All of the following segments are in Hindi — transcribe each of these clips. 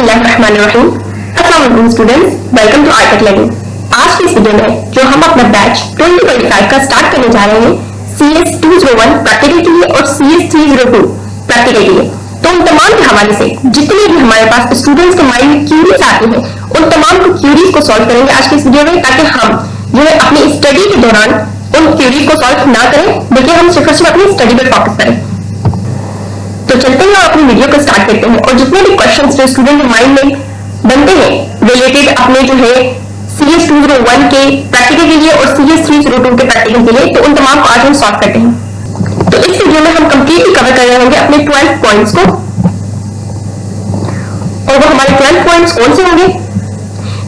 बिस्मिल्लाहिर्रहमानिर्रहीम। अस्सलाम वालेकुम students, welcome to Artech learning. आज की इस वीडियो में जो हम अपना बैच 2025 का स्टार्ट करने जा रहे हैं CS 201 प्रैक्टिकल के लिए और CS 302 प्रैक्टिकल के लिए, तो उन तमाम के हवाले से जितने भी हमारे पास स्टूडेंट्स के माइंड में क्यूरीज आती हैं उन तमाम क्यूरीज को सॉल्व करेंगे आज की इस वीडियो में, ताकि हम जो है अपनी स्टडी के दौरान उन क्यूरीज को सॉल्व ना करें बल्कि हम सिर्फ और सिर्फ अपनी स्टडी पर फोकस करें। तो चलते हैं अपनी वीडियो को स्टार्ट करते हैं और जितने भी क्वेश्चंस जो स्टूडेंट के माइंड में बनते हैं रिलेटेड अपने जो है CS 201 के प्रैक्टिकल के लिए और CS 302 के प्रैक्टिकल के लिए, तो उन तमाम को आज हम सॉल्व करते हैं। तो इस वीडियो में हम कंप्लीटली कवर कर रहे होंगे अपने 12 पॉइंट्स को, और वो हमारे 12 पॉइंट्स कौन से होंगे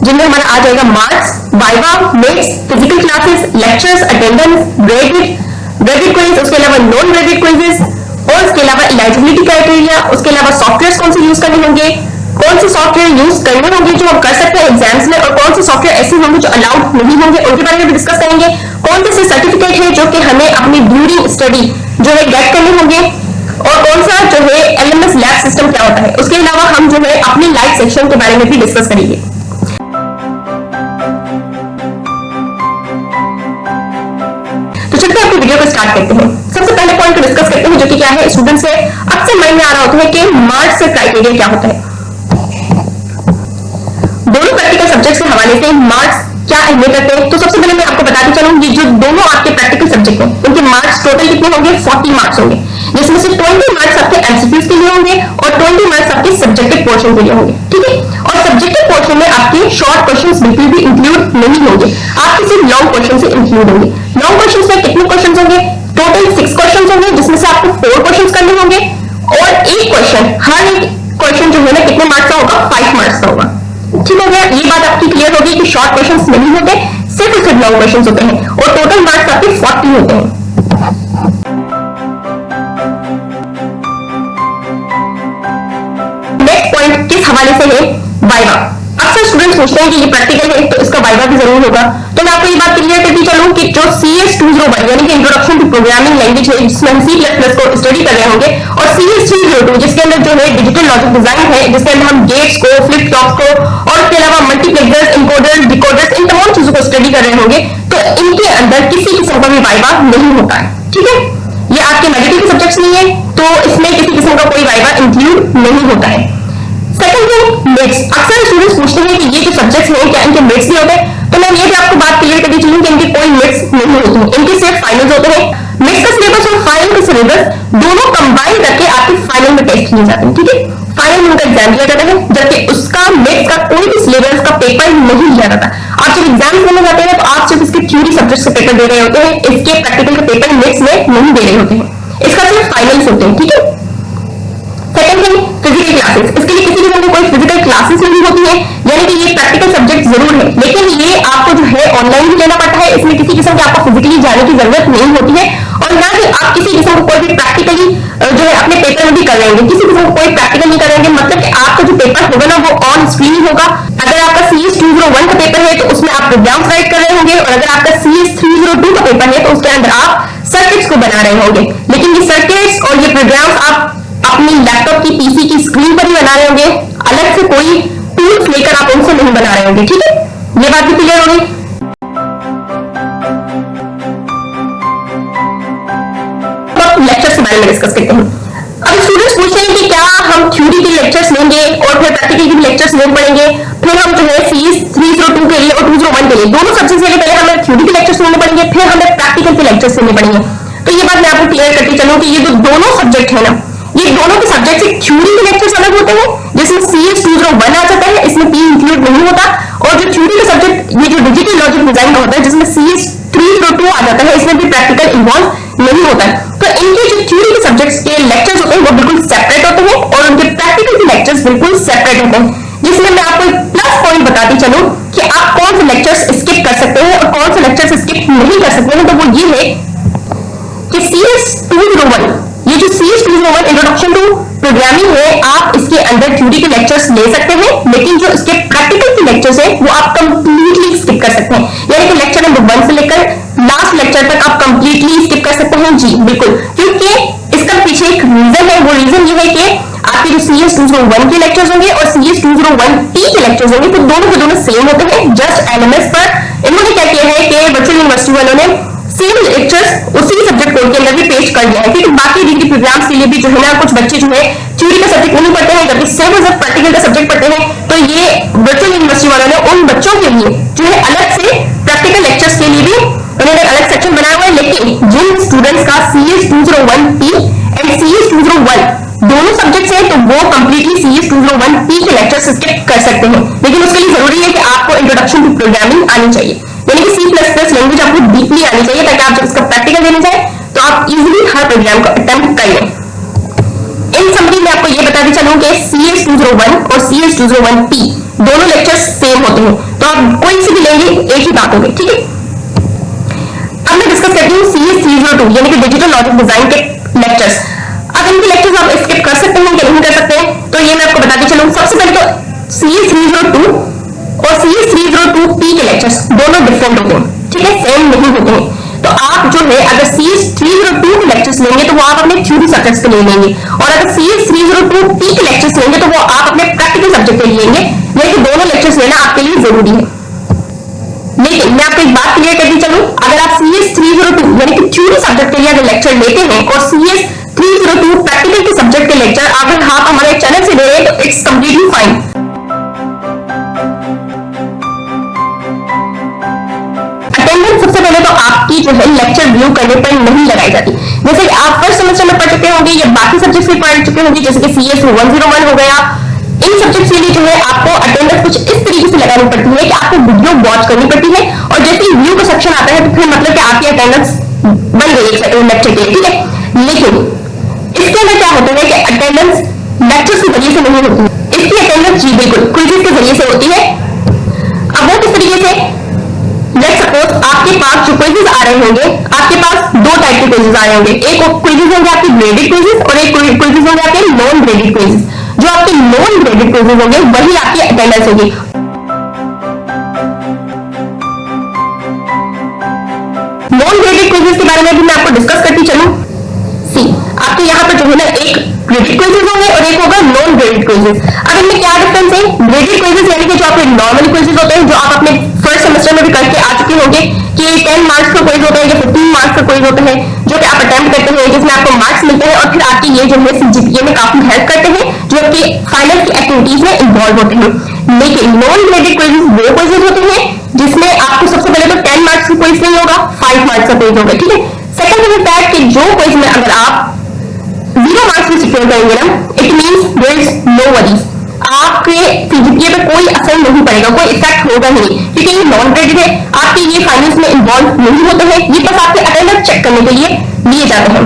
जिनमें हमारा आ जाएगा marks, viva, mix, physical classes, lectures, attendance, graded quiz, उसके अलावा नॉन ग्रेडेड क्विजेस, और उसके अलावा एलिजिबिलिटी क्राइटेरिया, उसके अलावा सॉफ्टवेयर कौन से यूज करने होंगे, कौन से सॉफ्टवेयर यूज करने होंगे जो हम कर सकते हैं एग्जाम्स में, और कौन से सॉफ्टवेयर ऐसे होंगे जो अलाउड नहीं होंगे उनके बारे में भी डिस्कस करेंगे। कौन से सर्टिफिकेट है जो कि हमें अपनी ड्यूरिंग स्टडी जो है गेट करने होंगे, और कौन सा जो है LMS लैब सिस्टम क्या होता है। उसके अलावा हम जो है अपनी लाइव सेक्शन के बारे में भी डिस्कस करेंगे। तो चलते हैं अपनी वीडियो को स्टार्ट करते हैं। सबसे पहले पॉइंट को डिस्कस करते हैं जो कि क्या है, स्टूडेंट से अक्सर माइंड में आ रहा होता है कि मार्क्स से क्राइटेरिया क्या होता है। दोनों प्रैक्टिकल सब्जेक्ट्स के हवाले से मार्क्स क्या अहमियत रखते हैं, तो सबसे पहले मैं आपको बताती चलूं ये जो दोनों आपके प्रैक्टिकल सब्जेक्ट हैं उनके मार्क्स टोटल कितने होंगे, 40 मार्क्स होंगे, जिसमें से 20 मार्क्स आपके MCQs के लिए होंगे और 20 मार्क्स आपके सब्जेक्टिव पोर्शन के लिए होंगे। ठीक है, और सब्जेक्टिव पोर्शन में आपके शॉर्ट क्वेश्चंस बिल्कुल भी इंक्लूड नहीं होंगे, आपके सिर्फ लॉन्ग क्वेश्चन से इंक्लूड होंगे। लॉन्ग क्वेश्चन में कितने क्वेश्चन होंगे, टोटल 6 क्वेश्चन होंगे, जिसमें से आपको 4 क्वेश्चन करने होंगे, और एक क्वेश्चन हर एक क्वेश्चन जो है ना कितने मार्क्स का होगा, 5 मार्क्स का होगा। ठीक हो गया, ये बात आपकी क्लियर होगी कि शॉर्ट क्वेश्चंस नहीं होते, सिर्फ और सिर्फ लॉन्ग क्वेश्चंस होते हैं, और टोटल मार्क्स आपके 40 होते हैं। नेक्स्ट पॉइंट किस हवाले से है, वाइवा। अक्सर स्टूडेंट्स पूछते हैं कि ये प्रैक्टिकल है तो इसका वाइवा भी जरूर होगा, तो मैं आपको ये बात क्लियर करती चलूं कि जो CS 201 यानी कि इंट्रोडक्शन टू प्रोग्रामिंग लैंग्वेज है जिसमें हम C++ को स्टडी कर रहे होंगे, और CS 302 जिसके अंदर जो है डिजिटल लॉजिक डिजाइन है, जिसके अंदर हम गेट्स को, फ्लिप फ्लॉप्स को, और इसके अलावा मल्टीप्लेक्सर्स, इनकोडर्स, डिकोडर्स, इन तमाम चीजों को स्टडी कर रहे होंगे, तो इनके अंदर किसी किस्म का भी वाइवा नहीं होता है। ठीक है, ये आपके नेगेटिव के सब्जेक्ट्स नहीं है, तो इसमें किसी किस्म का कोई वाइवा इंक्लूड नहीं होता है। Second thing, mix. अक्सर स्टूडेंट्स पूछते हैं कि ये जो सब्जेक्ट्स हैं क्या इनके मिक्स भी होते हैं, तो मैं ये भी आपको बात क्लियर करती चलूं कि इनके कोई मिक्स नहीं होते हैं, इनके सिर्फ फाइनल्स होते हैं। मिक्स का सिलेबस और फाइनल का सिलेबस दोनों कंबाइन करके आपके फाइनल में टेस्ट किए जाते हैं। ठीक है, फाइनल में उनका एग्जाम लिया जाता है, जबकि उसका मिक्स का कोई भी सिलेबस का पेपर नहीं लिया जाता। आप जब एग्जाम देने जाते हैं तो आप सिर्फ इसके थ्योरी सब्जेक्ट्स के पेपर दे रहे होते हैं, इसके प्रैक्टिकल के पेपर मिक्स में नहीं दे रहे होते हैं, इसका सिर्फ फाइनल्स होते हैं। ठीक है, सेकंड थिंग, फिजिकल क्लासेस। इसके लिए किसी किस्म की कोई फिजिकल क्लासेस नहीं होती है, यानी कि ये प्रैक्टिकल सब्जेक्ट जरूर है लेकिन ये आपको जो है ऑनलाइन भी लेना पड़ता है, इसमें किसी किस्म की आपको फिजिकली जाने की जरूरत नहीं होती है, और ना ही आप किसी किस्म को कोई भी प्रैक्टिकली जो है अपने पेपर में भी कर रहेंगे, किसी किस्म को कोई प्रैक्टिकल नहीं करेंगे, मतलब कि आपका जो पेपर होगा ना वो ऑन स्क्रीन होगा। अगर आपका CS 201 का पेपर है तो उसमें आप प्रोग्राम्स राइट कर रहे होंगे, और अगर आपका CS 302 का पेपर है तो उसके अंदर आप सर्किट्स को बना रहे होंगे, लेकिन ये सर्किट्स और ये प्रोग्राम्स आप अपनी लैपटॉप की PC की स्क्रीन पर ही बना रहे होंगे, अलग से कोई टूल्स लेकर आप उनसे नहीं बना रहे होंगे। ठीक है, ये बात भी क्लियर होगी। लेक्चर्स के बारे में डिस्कस करते हैं। अब स्टूडेंट्स पूछते हैं कि क्या हम थ्योरी के लेक्चर्स लेंगे और फिर प्रैक्टिकल के लेक्चर्स ले पड़ेंगे, फिर हम जो है CS 302 के लिए और 201 के लिए दोनों सब्जेक्ट्स के लिए पहले हमें थ्योरी के लेक्चर्स लेने पड़ेंगे, फिर हमें प्रैक्टिकल के लेक्चर्स लेने पड़ेंगे। तो ये बात मैं आपको क्लियर करती चलूं कि ये जो दोनों सब्जेक्ट है ना, ये दोनों के सब्जेक्ट से थ्योरी के लेक्चर्स अलग होते हैं, जिसमें CS 201 आ जाता है, इसमें P इंक्लूड नहीं होता, और जो थ्योरी का सब्जेक्ट ये जो डिजिटल लॉजिक डिजाइन का होता है जिसमें CS 302 आ जाता है, इसमें भी प्रैक्टिकल इन्वॉल्व नहीं होता है। तो इनके जो थ्योरी के सब्जेक्ट्स के लेक्चर्स होते हैं वो बिल्कुल सेपरेट होते हैं, और उनके प्रैक्टिकल के लेक्चर्स बिल्कुल सेपरेट होते हैं, जिसमें मैं आपको एक प्लस पॉइंट बताती चलूं कि आप कौन से लेक्चर्स स्किप कर सकते हैं और कौन से लेक्चर्स स्किप नहीं कर सकते हैं। तो वो ये है कि CS 201, ये जो CS 201 इंट्रोडक्शन टू प्रोग्रामिंग है, आप इसके अंदर थ्योरी के लेक्चर्स ले सकते हैं, लेकिन जो इसके प्रैक्टिकल के लेक्चर्स है वो आप कंप्लीटली स्किप कर सकते हैं, यानी कि लेक्चर नंबर 1 से लेकर लास्ट लेक्चर तक आप कंप्लीटली स्किप कर सकते हैं। जी बिल्कुल, क्योंकि इसका पीछे एक रीजन है, वो रीजन ये है कि आपके जो CS201 के लेक्चर्स होंगे और CS201T के लेक्चर्स होंगे तो दोनों के दोनों सेम होते हैं, जस्ट LMS पर इन्होंने क्या किया है कि वर्चुअल यूनिवर्सिटी वालों ने सेम लेक्चर्स उसी सब्जेक्ट कोड के अंदर भी पेश कर दिया है, क्योंकि बाकी डिग्री प्रोग्राम्स के लिए भी जो है ना कुछ बच्चे जो है थ्योरी का सब्जेक्ट नहीं पढ़ते हैं, जबकि सेम जब प्रैक्टिकल का सब्जेक्ट पढ़ते हैं, तो ये वर्चुअल यूनिवर्सिटी वालों ने उन बच्चों के लिए जो है अलग से प्रैक्टिकल लेक्चर्स के लिए भी उन्होंने अलग सेक्शन बनाया हुआ है। लेकिन जिन स्टूडेंट्स का CS201T एंड CS201 दोनों सब्जेक्ट्स हैं तो वो कंप्लीटली CS201T के लेक्चर्स स्किप कर सकते हैं, लेकिन उसके लिए जरूरी है कि आपको इंट्रोडक्शन टू प्रोग्रामिंग आनी चाहिए, यानी कि C++ लैंग्वेज आपको डीपली आनी चाहिए, ताकि आप जब इसका प्रैक्टिकल देने जाए तो आप इजीली हर प्रोग्राम को अटेम्प्ट कर लें। इन समरी में आपको ये बताते चलूं कि CS201 और CS201T दोनों लेक्चर्स सेम होते हैं, तो आप कोई से भी लेंगे एक ही बात होगी, ठीक है। अब मैं डिस्कस करती हूँ CS302 यानी कि डिजिटल लॉजिक डिजाइन के लेक्चर्स। अब इनके लेक्चर्स आप स्किप कर सकते हैं कि नहीं कर सकते हैं, तो ये मैं आपको बताती चलूं। सबसे पहले तो CS302 और CS302T के लेक्चर्स दोनों डिफरेंट होते हैं, ठीक है, सेम नहीं होते हैं। तो आप जो है अगर CS302 के लेक्चर्स लेंगे तो वो आप अपने थ्योरी सब्जेक्ट्स के लिए लेंगे, और अगर CS302T के लेक्चर्स लेंगे तो वो आप अपने प्रैक्टिकल सब्जेक्ट के लिए लेंगे, लेकिन दोनों लेक्चर्स लेना आपके लिए जरूरी है। लेकिन मैं आपको एक बात क्लियर करती चलूं, अगर आप CS302 यानी कि थ्योरी सब्जेक्ट के लिए अगर लेक्चर लेते हैं और CS302 प्रैक्टिकल के सब्जेक्ट के लेक्चर अगर आप हमारे चैनल से ले रहे हैं तो इट्स कंप्लीटली फाइन। अटेंडेंस सबसे पहले तो आपकी जो है लेक्चर व्यू करने पर नहीं लगाई जाती, जैसे कि आप फर्स्ट सेमेस्टर में पढ़ चुके होंगे या बाकी सब्जेक्ट्स भी पढ़ चुके होंगे, जैसे कि CS101 हो गया, इन सब्जेक्ट्स के लिए जो है आपको अटेंडेंस कुछ इस तरीके से लगानी पड़ती है कि आपको वीडियो वॉच करनी पड़ती है, और जैसे ही व्यू का सेक्शन आता है तो फिर मतलब कि आपकी अटेंडेंस बन गई है लेक्चर के लिए, ठीक है। लेकिन इसके अंदर क्या होता है कि अटेंडेंस लेक्चर्स के जरिए से नहीं होती है, इसकी अटेंडेंस जी बिल्कुल क्विज़ेस के जरिए से होती है। अब वो किस तरीके से, लेट्स सपोज आपके पास जो क्विज़ेस आ रहे होंगे, आपके पास दो टाइप के क्विज़ेस आ रहे होंगे, एक क्विज़ेस होंगे आपके ग्रेडेड क्विज़ेस और एक क्विज़ेस होंगे आपके नॉन ग्रेडेड क्विज़ेस। जो आपके नॉन ग्रेडेड क्विज़ेस होंगे वही आपकी अटेंडेंस होगी। नॉन ग्रेडेड क्विज़ेस के बारे में भी मैं आपको डिस्कस करती चलूं। सी आपके यहाँ पर जो है ना एक ग्रेडेड क्विज़ेस होंगे और एक होगा नॉन ग्रेडेड क्विज़ेस। अब इनमें क्या डिफरेंस है, ग्रेडेड क्विज़ेस यानी कि जो आपके नॉर्मल क्विज़ेस होते हैं, जो आप अपने फर्स्ट सेमेस्टर में भी करके आ चुके होंगे कि 10 मार्क्स का क्विज होता है या 15 मार्क्स का क्विज होता है, जो कि आप अटेम्प्ट करते हैं, जिसमें आपको मार्क्स मिलते हैं और फिर आपकी ये जो है CGPA में काफी हेल्प करते हैं, जो आपके फाइनल की एक्टिविटीज में इन्वॉल्व होते हैं। लेकिन नॉन ग्रेडेड क्विज़ेस वो क्विज़ेस होते हैं जिसमें आपको सबसे पहले तो 10 मार्क्स का क्विज नहीं होगा, 5 मार्क्स का क्विज होगा, ठीक है। सेकंड इज दैट कि जो क्विज में अगर आप 0 मार्क्स भी सिक्योर करेंगे ना, it means there is no worries, आपके CGPA पे कोई असर नहीं पड़ेगा, कोई इफेक्ट होगा नहीं, क्योंकि ये नॉन ग्रेडेड है, आपके ये फाइनल्स में इन्वॉल्व नहीं होते हैं, ये बस आपके अटेंडेंस चेक करने के लिए लिए जाते हैं।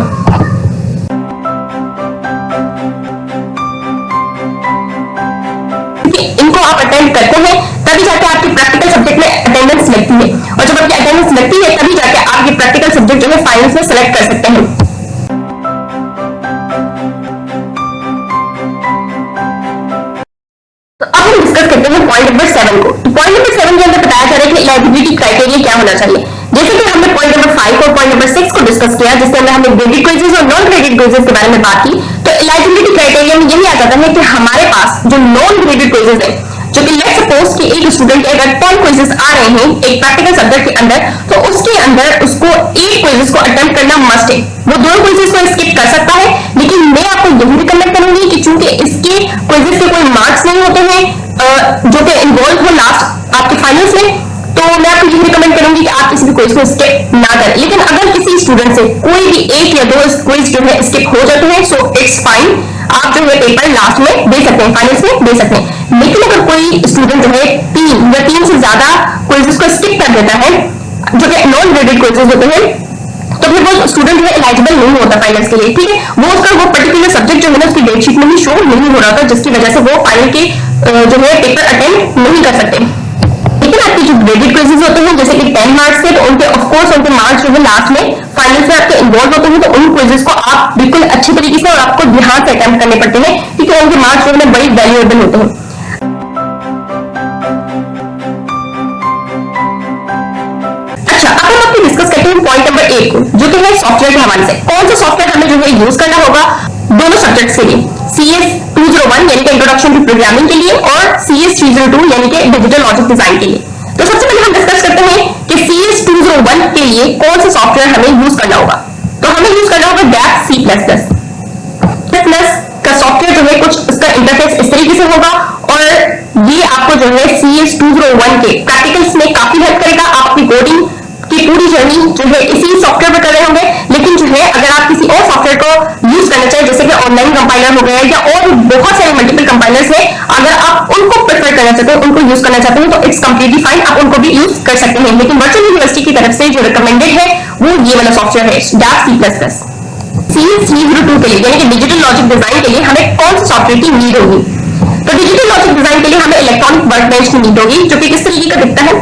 इनको आप अटेंड करते हैं तभी जाके आपके प्रैक्टिकल सब्जेक्ट में अटेंडेंस लगती है, और जब आपकी अटेंडेंस लगती है तभी जाके आपके प्रैक्टिकल सब्जेक्ट जो है फाइनल्स में सेलेक्ट कर सकते हैं। तो अब हम डिस्कस करते हैं पॉइंट नंबर 7 को। तो पॉइंट नंबर 7 के अंदर बताया जा रहा है कि एलिजिबिलिटी क्राइटेरिया क्या होना चाहिए। जैसे कि हमने पॉइंट नंबर 5 और पॉइंट नंबर 6 को डिस्कस किया, जिसके अंदर हमने ग्रेडेड क्विज़ेस और नॉन ग्रेडेड क्विज़ेस के बारे में बात की, तो एलिजिबिलिटी क्राइटेरिया में यही आ जाता है कि हमारे पास जो नॉन ग्रेडेड क्विज़ेस है, जो कि लेट्स सपोज कि एक स्टूडेंट के अगर 10 क्विज़ेस आ रहे हैं एक प्रैक्टिकल सब्जेक्ट के अंदर, तो उसके अंदर उसको 8 क्विज़ेस को अटेम्प्ट करना मस्ट है। वो 2 क्विज़ेस को स्किप कर सकता है, लेकिन मैं आपको यही रिकमेंड करूंगी कि चूंकि इसके क्विज़ेस के कोई मार्क्स नहीं होते हैं जो कि इन्वॉल्व हो लास्ट आपके फाइनल्स में, तो मैं आपको यही रिकमेंड करूंगी कि आप किसी भी क्विज को स्किप ना करें। लेकिन अगर किसी स्टूडेंट से कोई भी 1 या 2 क्विज जो है स्किप हो जाते हैं, सो इट्स फाइन, आप जो है पेपर लास्ट में दे सकते हैं, फाइनल्स में दे सकते हैं। लेकिन अगर कोई स्टूडेंट जो है 3 या 3 से ज्यादा क्विजेस को स्किप कर देता है, जो कि नॉन ग्रेडेड क्विजेस होते हैं, तो फिर वो स्टूडेंट जो है एलिजिबल नहीं होता फाइनल्स के लिए, ठीक है। वो उसका वो पर्टिकुलर सब्जेक्ट जो है ना उसकी डेटशीट में भी शो नहीं हो रहा था, जिसकी वजह से वो फाइनल के जो है पेपर अटेंड नहीं कर सकते। लेकिन आपके जो ग्रेडेड क्विजेस होते हैं जैसे कि 10 मार्क्स के, तो उनके ऑफ कोर्स उनके मार्क्स जो है लास्ट में फाइनल से आपके इन्वॉल्व होते हैं, तो उन क्विजेस को आप बिल्कुल अच्छे तरीके से और आपको ध्यान से अटेम्प्ट करने पड़ते हैं, क्योंकि उनके मार्क्स जो है बड़ी वैल्यूएबल होते हैं। अच्छा, अब हम आपको डिस्कस करते हैं पॉइंट नंबर 1 को, जो कि है सॉफ्टवेयर के हवाले से। कौन सा सॉफ्टवेयर हमें जो है यूज करना होगा दोनों सब्जेक्ट्स के लिए, CS201 यानी कि इंट्रोडक्शन टू प्रोग्रामिंग के लिए और CS302 यानी कि डिजिटल लॉजिक डिजाइन के लिए। तो सबसे पहले हम डिस्कस करते हैं कि CS201 के लिए कौन सा सॉफ्टवेयर हमें यूज करना होगा। तो हमें यूज करना होगा गैप C++। का सॉफ्टवेयर जो है कुछ इसका इंटरफेस इस तरीके से होगा और ये आपको जो है CS201 के प्रैक्टिकल्स में काफी हेल्प करेगा। आपकी कोडिंग की पूरी जर्नी जो है इसी सॉफ्टवेयर पर कर रहे होंगे, लेकिन जो है अगर आप किसी और सॉफ्टवेयर को यूज करना चाहें जैसे कि ऑनलाइन कंपाइलर हो गया या और बहुत सारे मल्टीपल कंपाइलर्स है, अगर आप उनको प्रेफर करना चाहते हैं, उनको यूज करना चाहते हैं तो इट्स कंप्लीटली फाइन, आप उनको भी यूज कर सकते हैं। लेकिन वर्चुअल यूनिवर्सिटी की तरफ से जो रिकमेंडेड है वो ये वाला सॉफ्टवेयर है गैप C++। CS302 के लिए यानी कि डिजिटल लॉजिक डिजाइन के लिए हमें कौन से सॉफ्टवेयर की नीड होगी? तो डिजिटल लॉजिक डिजाइन के लिए हमें इलेक्ट्रॉनिक वर्कबेंच की नीड होगी, जो कि किस तरीके का दिखता है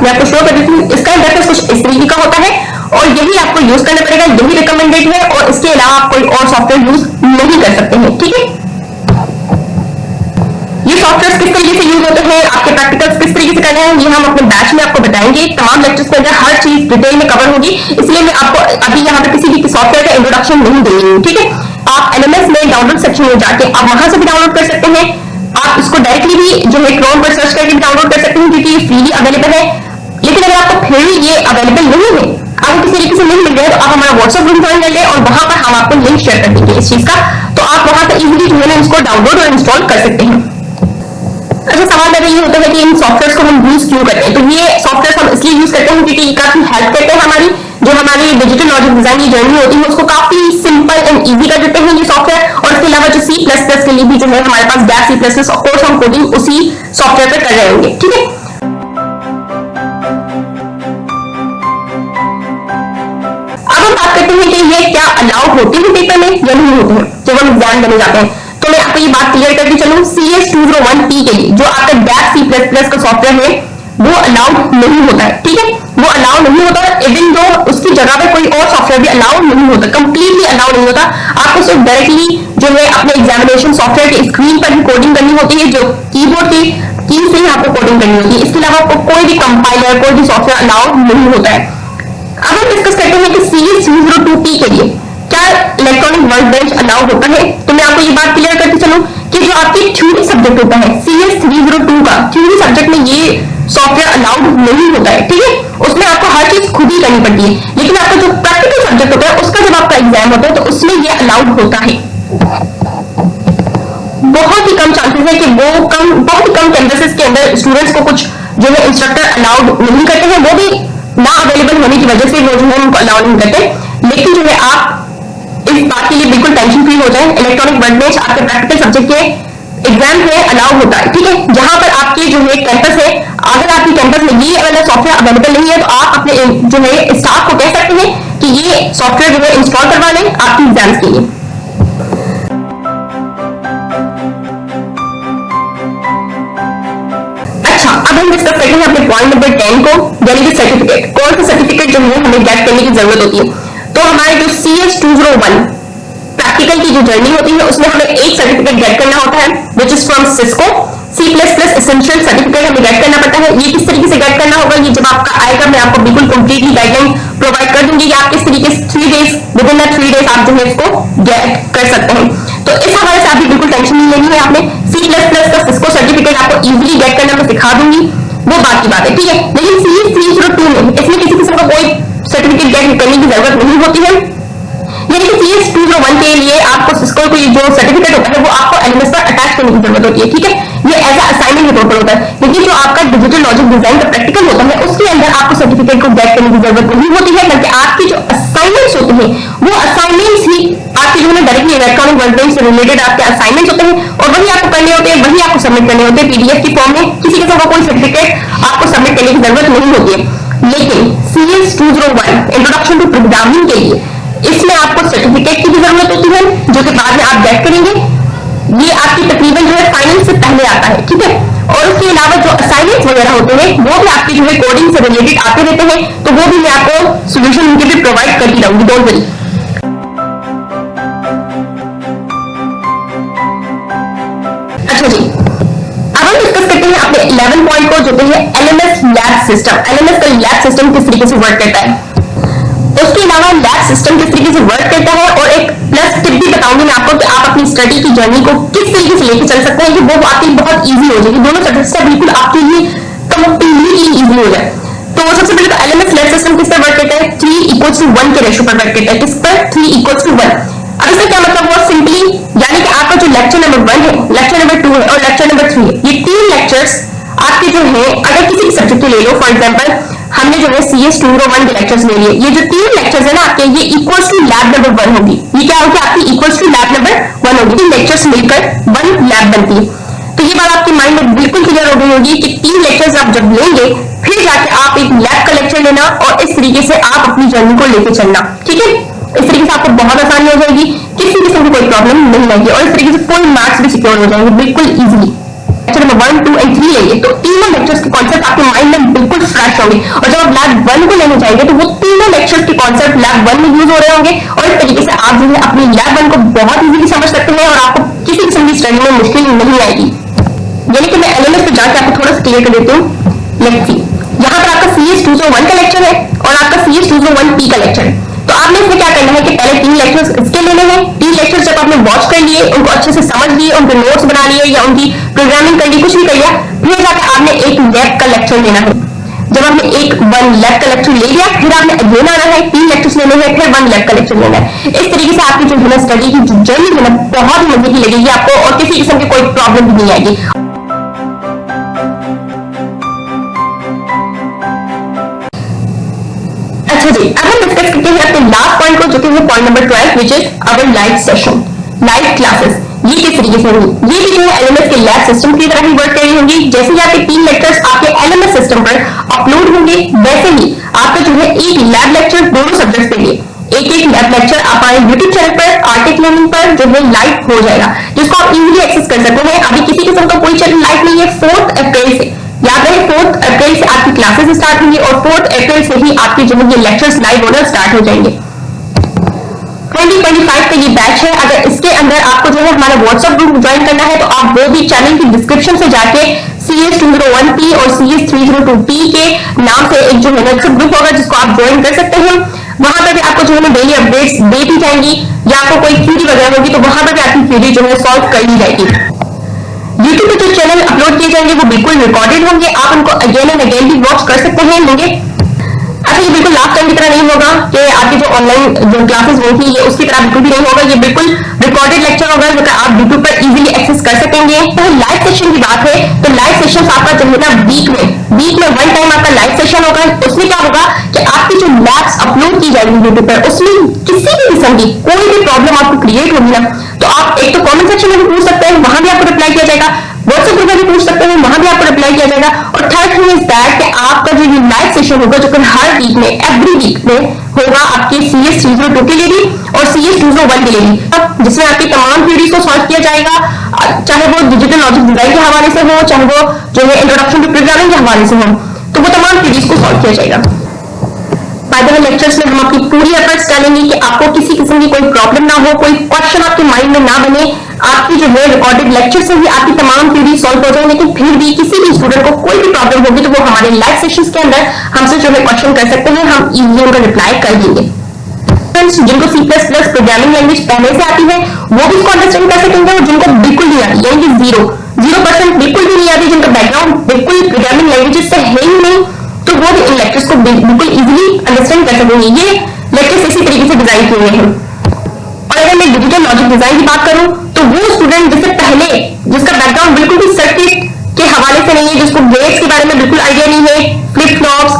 मैं आपको शो कर देती हूँ। इसका इंटरफेस कुछ इस तरीके का होता है और यही आपको यूज करना पड़ेगा, यही रिकमेंडेड है और इसके अलावा आप कोई और सॉफ्टवेयर यूज नहीं कर सकते हैं। ठीक है, ये सॉफ्टवेयर किस तरीके से यूज होते हैं, आपके प्रैक्टिकल्स किस तरीके से करने हैं, ये हम अपने बैच में आपको बताएंगे। तमाम लेक्चर्स के अंदर हर चीज डिटेल में कवर होगी, इसलिए मैं आपको अभी यहाँ पे किसी भी सॉफ्टवेयर का इंट्रोडक्शन नहीं दे रही हूँ। ठीक है, आप LMS में डाउनलोड सेक्शन में जाके आप वहां से भी डाउनलोड कर सकते हैं। आप इसको डायरेक्टली भी जो है क्रोम पर सर्च करके भी डाउनलोड कर सकते हैं क्योंकि ये फ्रीली अवेलेबल है। लेकिन अगर आपको फिर भी ये अवेलेबल नहीं है, आपको किसी तरीके से नहीं मिल रहा है, तो आप हमारा व्हाट्सएप ग्रुप ज्वाइन कर ले और वहां पर हम आपको लिंक शेयर कर देंगे इस चीज का, तो आप वहां से इजीली जो है इसको डाउनलोड और इंस्टॉल कर सकते हैं। अच्छा, सवाल मेरा ये होता है कि इन सॉफ्टवेयर को हम यूज क्यों करते हैं? तो ये सॉफ्टवेयर हम इसलिए यूज करते हैं क्योंकि ये काफी हेल्प करते हैं हमारी जो हमारी डिजिटल लॉजिक डिजाइन की जर्नी होती है उसको काफी सिंपल एंड इजी कर देते हैं ये सॉफ्टवेयर। और इसके अलावा जो C++ के लिए भी जो है हमारे पास गैप C++, ऑफ कोर्स हम कोडिंग उसी सॉफ्टवेयर पर कर रहे होंगे। ठीक है, अब हम बात करते हैं कि ये क्या अलाउड होते हैं पेपर में या नहीं होते हैं जब हम एग्जाम देने जाते हैं। तो मैं आपको ये बात क्लियर करके चलूं, CS201P के लिए जो आपका गैप C++ का सॉफ्टवेयर है वो अलाउड नहीं होता है। ठीक है, वो अलाउ नहीं होता, इवन दो उसकी जगह पे कोई और सॉफ्टवेयर भी अलाउ नहीं होता, कंप्लीटली अलाउ नहीं होता। आपको सिर्फ डायरेक्टली जो है अपने एग्जामिनेशन सॉफ्टवेयर के स्क्रीन पर ही कोडिंग करनी होती है, जो कीबोर्ड की की से ही आपको कोडिंग करनी होती है। इसके अलावा आपको कोई भी कंपाइलर कोई भी सॉफ्टवेयर अलाउ नहीं होता है। अब हम डिस्कस करते हैं कि CS302P के लिए क्या इलेक्ट्रॉनिक वर्कबेंच अलाउ होता है। तो मैं आपको ये बात क्लियर करके चलूं कि जो आपकी थ्योरी सब्जेक्ट होता है CS302 का थ्योरी सब्जेक्ट में ये सॉफ्टवेयर अलाउड नहीं होता है। ठीक है, उसमें आपको हर चीज खुद ही करनी पड़ती है, लेकिन आपका जो प्रैक्टिकल सब्जेक्ट होता है उसका जब आपका एग्जाम होता है तो उसमें ये अलाउड होता है। बहुत ही कम चांसेस है कि बहुत ही कम कैंपसेस के अंदर स्टूडेंट्स को कुछ जो है इंस्ट्रक्टर अलाउड नहीं करते हैं, वो भी ना अवेलेबल होने की वजह से वो जो है उनको अलाउ नहीं करते। लेकिन जो है आप इस बात के लिए बिल्कुल टेंशन फ्री हो जाए, इलेक्ट्रॉनिक वर्कबेंच आपके प्रैक्टिकल सब्जेक्ट के एग्जाम में अलाउ होता है। ठीक है, जहां पर आपके जो है कैंपस है, अगर आपकी कैंपस में ये वाला सॉफ्टवेयर अवेलेबल नहीं है तो आप अपने जो है स्टाफ को कह सकते हैं कि ये सॉफ्टवेयर जो है इंस्टॉल करवा लें आपकी एग्जाम्स के लिए। अच्छा, अब हम डिस्कस करते हैं अपने पॉइंट नंबर 10 को, यानी कि सर्टिफिकेट। कौन सा सर्टिफिकेट जो है हमें गेट करने की जरूरत होती है? तो हमारे जो CS201 प्रैक्टिकल की जो जर्नी होती है उसमें हमें एक सर्टिफिकेट गेट करना होता है which is from Cisco C++ essential certificate हमें गेट करना पड़ता है। ये किस तरीके से गेट करना होगा, ये जब आपका आएगा मैं आपको बिल्कुल कंप्लीटली गाइडलाइन प्रोवाइड कर दूंगी कि आप किस तरीके से 3 डेज विद इन 3 डेज आप जो है इसको गेट कर सकते हैं। तो इस हवाले से आप भी बिल्कुल टेंशन नहीं लेनी है। आपने C++ का सिस्को सर्टिफिकेट आपको इजीली गेट करना मैं सिखा दूंगी, वो बात की बात है। ठीक है, लेकिन CS302 में इसमें किसी किस्म का कोई सर्टिफिकेट गेट करने की जरूरत नहीं होती है। यानी कि CS201 के लिए आपको सिस्को को जो सर्टिफिकेट होता है वो आपको LMS पर अटैच करने की जरूरत होती है। ठीक है, ये एज असाइनमेंट के तौर पर होता है, लेकिन जो आपका डिजिटल लॉजिक डिजाइन का प्रैक्टिकल होता है उसके अंदर आपको सर्टिफिकेट को गेट करने की जरूरत नहीं होती है, बल्कि आपकी जो असाइनमेंट्स होते हैं वो असाइनमेंट्स ही आपके जो है डायरेक्टली इलेक्ट्रॉनिक वर्कबेंच से रिलेटेड आपके असाइनमेंट्स होते हैं और वही आपको करने होते हैं, वही आपको सबमिट करने होते हैं PDF की फॉर्म में। किसी किस्म का कोई सर्टिफिकेट आपको सबमिट करने की जरूरत नहीं होती है। लेकिन CS201 इंट्रोडक्शन टू प्रोग्रामिंग के लिए इसमें आपको सर्टिफिकेट की भी जरूरत होती है, जो कि बाद में आप गेट करेंगे। ये आपकी तकरीबन जो है फाइनल से पहले आता है। ठीक है, और उसके अलावा जो असाइनमेंट्स वगैरह होते हैं वो भी आपके जो है कोडिंग से रिलेटेड आते रहते हैं, तो वो भी मैं आपको सोल्यूशन उनके भी प्रोवाइड करती रहूंगी, डोंट वरी। अच्छा जी, अब हम डिस्कस करते हैं अपने 11 पॉइंट को, जो कि है LMS लैब सिस्टम। LMS का लैब सिस्टम किस तरीके से वर्क करता है, उसके अलावा लैब सिस्टम किस तरीके से वर्क करता है, और एक प्लस टिप भी बताऊंगी मैं आपको कि आप अपनी स्टडी की जर्नी को किस तरीके से लेके चल सकते हैं कि वो वाकई बहुत ईजी हो जाएगी, दोनों सब्जेक्ट बिल्कुल आपके लिए कंप्लीटली ईजी हो जाए। तो सबसे पहले तो एलएमएस लेट सिस्टम किस पर वर्क करता है, 3:1 के रेशो पर वर्क करता है। किस पर, 3:1। अब इसका क्या मतलब हुआ, सिंपली यानी कि आपका जो लेक्चर नंबर 1 है, लेक्चर नंबर 2 है और लेक्चर नंबर 3 है, ये 3 लेक्चर्स आपके जो है, अगर किसी भी सब्जेक्ट को ले लो, फॉर एग्जांपल हमने जो है CS 201 के लेक्चर्स ले लिए, ये जो 3 लेक्चर्स है ना आपके, ये इक्वल्स टू लैब नंबर 1 होगी। ये क्या होगी आपकी, इक्वल्स टू लैब नंबर 1 होगी। 3 लेक्चर्स मिलकर 1 लैब बनती है। तो ये बात आपके माइंड में बिल्कुल क्लियर हो गई होगी कि 3 लेक्चर्स आप जब लेंगे फिर जाके आप एक लैब का लेक्चर लेना और इस तरीके से आप अपनी जर्नी को लेके चलना, ठीक है। इस तरीके से आपको बहुत आसानी हो जाएगी, किसी किस्म की कोई प्रॉब्लम नहीं आएगी और इस तरीके से कोई मार्क्स भी सिक्योर हो जाएंगे बिल्कुल इजीली। लेक्चर नंबर 1, 2 और 3 लेंगे तो तीनों लेक्चर्स के कॉन्सेप्ट आपके माइंड में बिल्कुल फ्रेश होंगे और जब आप लैब 1 को लेने जाएंगे तो वो तीनों लेक्चर्स के कॉन्सेप्ट लैब 1 में यूज हो रहे होंगे और इस तरीके से आप जो है अपनी लैब 1 को बहुत इजीली समझ सकते हैं और आपको किसी किस्म की स्टडी में मुश्किल नहीं आएगी। यानी कि मैं एलएमएस पे जाके आपको थोड़ा सा क्लियर कर देती हूँ। लेट्स सी, यहाँ पर आपका CS 201 का लेक्चर है और आपका CS 201P का लेक्चर है। तो आपने इसमें क्या करना है कि पहले 3 लेक्चर्स इसके लेने हैं। 3 लेक्चर्स जब आपने वॉच कर लिए, उनको अच्छे से समझ लिए, उनके नोट्स बना लिए या उनकी प्रोग्रामिंग कर ली, कुछ भी कर लिया, फिर जाकर आपने एक लैब का लेक्चर लेना है। जब आपने एक 1 लैब का लेक्चर ले लिया, फिर आपने अगेन आना है, 3 लेक्चर्स लेने हैं, फिर 1 लैब का लेक्चर लेना है। इस तरीके से आपकी जो है स्टडी की जर्नी है ना बहुत ही मजे की लगेगी आपको और किसी किस्म की कोई प्रॉब्लम भी नहीं आएगी। अच्छा जी, अब हम डिस्कस करते हैं अपने लास्ट पॉइंट को, जो कि है point number 12, which is our live session, live classes. ये किस तरीके से होंगी, ये भी जो है एलएमएस के लैब सिस्टम की तरह ही वर्क कर रही होंगी। जैसे ही आपके 3 लेक्चर्स आपके एलएमएस सिस्टम पर अपलोड होंगे, वैसे ही आपका जो है एक लैब लेक्चर दोनों सब्जेक्ट्स के लिए एक लैब लेक्चर हमारे यूट्यूब चैनल पर आर्टिक लर्निंग पर जो है लाइव हो जाएगा, जिसको आप इजीली एक्सेस कर सकते हैं। अभी किसी किस्म का कोई चैनल लाइव नहीं है। 4 अप्रैल से, याद रहे 4 अप्रैल से आपकी क्लासेस स्टार्ट होंगी और 4 अप्रैल से ही आपके जो है ये लेक्चर्स लाइव होना स्टार्ट हो जाएंगे। 2025 का ये बैच है। अगर इसके अंदर आपको जो है हमारा व्हाट्सएप ग्रुप ज्वाइन करना है तो आप वो भी चैनल की डिस्क्रिप्शन से जाके CS 201P और CS 302P के नाम से एक जो है व्हाट्सएप ग्रुप होगा जिसको आप ज्वाइन कर सकते हैं। वहां पर भी आपको जो है डेली अपडेट्स देती जाएंगी या आपको कोई क्वेरी वगैरह होगी तो वहां पर भी आपकी क्वेरी जो है सॉल्व कर ली जाएगी। यूट्यूब पे जो चैनल अपलोड किए जाएंगे वो बिल्कुल रिकॉर्डेड होंगे, आप उनको अगेन एंड अगेन भी वॉच कर सकते हैं होंगे। अच्छा, ये बिल्कुल लास्ट टाइम की तरह नहीं होगा कि आपकी जो ऑनलाइन जो क्लासेस हुई थी ये उसकी तरह बिल्कुल भी नहीं होगा। ये बिल्कुल रिकॉर्डेड लेक्चर होगा जो आप यूट्यूब पर इजीली एक्सेस कर सकेंगे। तो लाइव सेशन की बात है तो लाइव सेशन आपका जो है ना वीक में 1 टाइम आपका लाइव सेशन होगा। उसमें क्या होगा कि आपकी जो लैब्स अपलोड की जाएगी यूट्यूब पर, उसमें किसी भी किस्म की कोई भी प्रॉब्लम आपको क्रिएट होगी ना तो आप एक तो कमेंट सेक्शन में भी पूछ सकते हैं, वहां भी आपको रिप्लाई किया जाएगा। व्हाट्सएप ग्रुप में भी पूछ सकते हैं, वहां भी आपको रिप्लाई किया जाएगा। और थर्ड थिंग इज दैट कि आपका जो ये लाइव सेशन होगा जो कि हर वीक में एवरी वीक में होगा आपके CS 302 के लिए भी और CS 201 के लिए भी, जिसमें आपकी तमाम क्वेरीज को सॉल्व किया जाएगा, चाहे वो डिजिटल लॉजिक डिजाइन के हवाले से हो, चाहे वो जो है इंट्रोडक्शन टू प्रोग्रामिंग के हवाले से हो, तो वो तमाम क्वेरीज को सॉल्व किया जाएगा। बाय द लेक्चर्स में हम अपनी पूरी एफर्ट्स डालेंगे कि आपको किसी किस्म की कोई प्रॉब्लम ना हो, कोई क्वेश्चन आपके माइंड में ना बने। आपकी जो है रिकॉर्डेड लेक्चर से ही आपकी तमाम क्वेरी सॉल्व हो जाए, लेकिन फिर भी किसी भी स्टूडेंट को कोई भी प्रॉब्लम होगी तो वो हमारे लाइव सेशंस के अंदर हमसे जो है क्वेश्चन कर सकते हैं, हम इजीली उनका रिप्लाई कर देंगे। जिनको C++ प्रोग्रामिंग लैंग्वेज पहले से आती है वो भी इसको अंडरस्टैंड कर सकेंगे और जिनको बिल्कुल नहीं आती यानी कि 0% बिल्कुल भी नहीं आती, जिनका बैकग्राउंड बिल्कुल प्रोग्रामिंग लैंग्वेजेस से है ही नहीं, तो वो भी इन लेक्चर्स को बिल्कुल इजीली अंडरस्टैंड कर सकेंगे। ये लेक्चर्स इसी तरीके से डिजाइन किए हैं। और अगर मैं डिजिटल लॉजिक डिजाइन की बात करूं तो वो स्टूडेंट जिससे पहले जिसका बैकग्राउंड बिल्कुल भी सर्किट के हवाले से नहीं है, जिसको गेट्स के बारे में बिल्कुल आइडिया नहीं है, flip flops,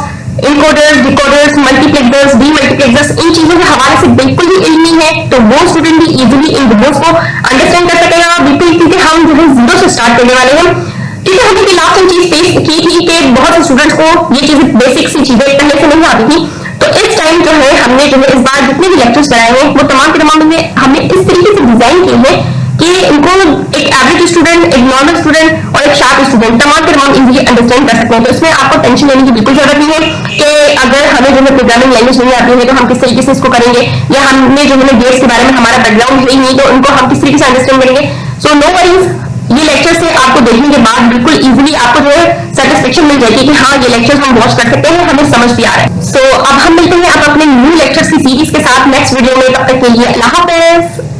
encoders, decoders, multiplexers, demultiplexers, इन चीजों के हवाले से बिल्कुल भी इल्म नहीं है, तो वो स्टूडेंट भी इजीली इन वीडियोस को अंडरस्टैंड कर सकेगा बिल्कुल, क्योंकि हम जो है 0 से स्टार्ट करने वाले हैं। क्योंकि हमने लास्ट टाइम चीज फेस की थी कि बहुत से स्टूडेंट्स को ये चीजें बेसिक सी चीजें पहले से नहीं आती थी, तो इस टाइम जो है हमने जो है इस बार जितने भी लेक्चर्स कराए हैं वो तमाम के तमाम में हमने इस तरीके से डिजाइन किए हैं कि इनको एक एवरेज स्टूडेंट, एक नॉर्मल स्टूडेंट और एक शार्प स्टूडेंट तमाम के तमाम इजीली अंडरस्टैंड कर सकते हैं। तो इसमें आपको टेंशन लेने की बिल्कुल जरूरत नहीं है कि अगर हमें जो है प्रोग्रामिंग लैंग्वेज नहीं आती है तो हम किस तरीके से इसको करेंगे, या हमने जो है गेट्स के बारे में हमारा बैकग्राउंड है ही नहीं तो उनको हम किस तरीके से अंडरस्टैंड करेंगे। सो नो वरीज, ये लेक्चर से आपको देखने के बाद बिल्कुल इजीली आपको जो है सेटिस्फेक्शन मिल जाएगी कि हाँ ये लेक्चर्स हम वॉच कर सकते हैं, हमें समझ भी आ रहा है। सो अब हम मिलते हैं अब अपने न्यू लेक्चर्स की सीरीज के साथ नेक्स्ट वीडियो में। तब तक के लिए अल्लाह हाफिज।